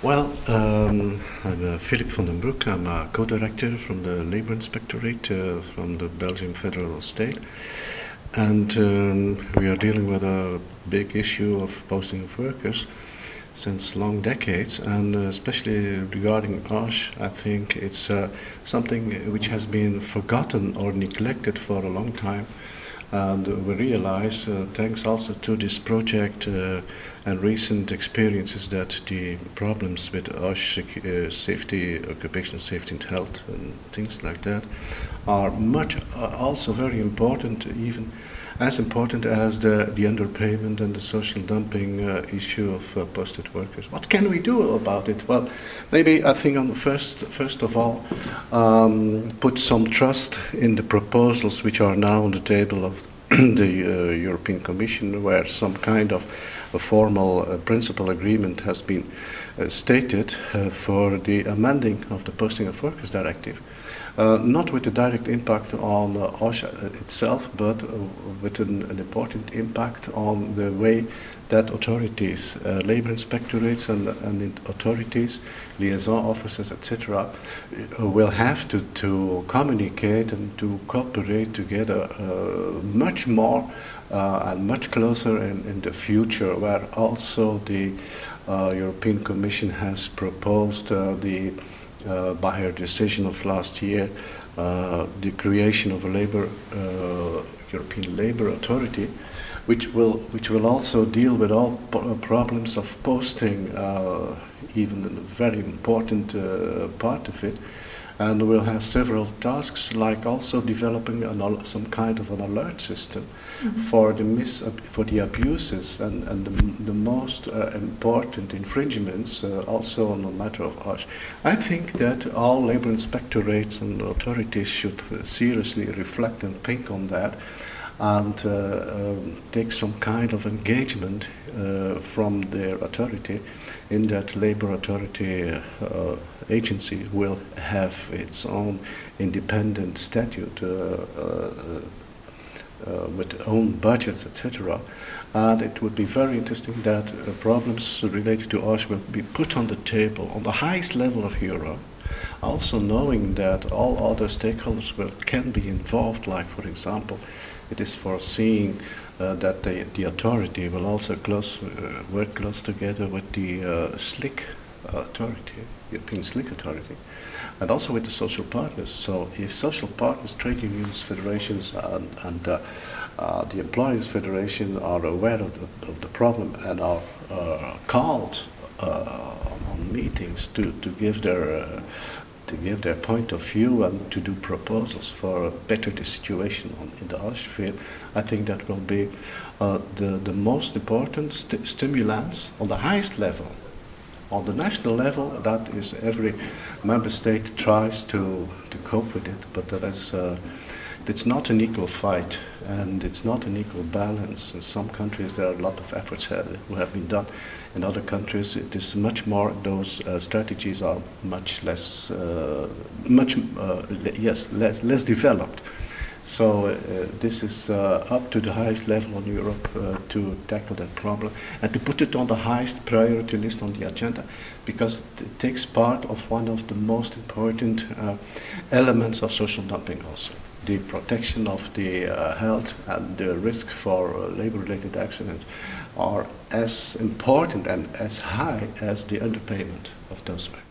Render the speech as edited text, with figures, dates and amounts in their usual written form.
Well, I'm Philippe Vanden Broeck. I'm a co-director from the Labour Inspectorate from the Belgian federal state. And we are dealing with a big issue of posting of workers since long decades, and especially regarding OSH, I think it's something which has been forgotten or neglected for a long time. And we realize, thanks also to this project and recent experiences, that the problems with OSH safety, occupational safety and health and things like that are also very important, even as important as the underpayment and the social dumping issue of posted workers. What can we do about it? Well, maybe I think on the first of all, put some trust in the proposals which are now on the table of the European Commission, where some kind of a formal principal agreement has been stated for the amending of the Posting of Workers Directive. Not with a direct impact on OSH itself, but with an important impact on the way that authorities, labor inspectorates and authorities, liaison officers, etc., will have to communicate and to cooperate together much more and much closer in the future, where also the European Commission has proposed by her decision of last year, the creation of a European Labour Authority, which will also deal with all problems of posting, even a very important part of it, and we'll have several tasks, like also developing some kind of an alert system for the abuses and the most important infringements, also on the matter of OSH. I think that all labour inspectorates and authorities should seriously reflect and think on that, and take some kind of engagement from their authority, in that Labour Authority agency will have its own independent statute with own budgets, etc. And it would be very interesting that problems related to OSH will be put on the table on the highest level of Europe, also knowing that all other stakeholders can be involved, like, for example, it is foreseen that the authority will also work close together with the SLIC authority, European SLIC authority, and also with the social partners. So if social partners, trade unions, federations, and the employers' federation are aware of the problem and are called on meetings to give their point of view and to do proposals for better the situation in the OSH field, I think that will be the most important stimulants on the highest level. On the national level, that is, every member state tries to cope with it, but that is it's not an equal fight, and it's not an equal balance. In some countries there are a lot of efforts who have been done. In other countries it is much more, those strategies are much less, less developed. So this is up to the highest level in Europe to tackle that problem and to put it on the highest priority list on the agenda, because it takes part of one of the most important elements of social dumping also. The protection of the health and the risk for labor-related accidents are as important and as high as the underpayment of those workers.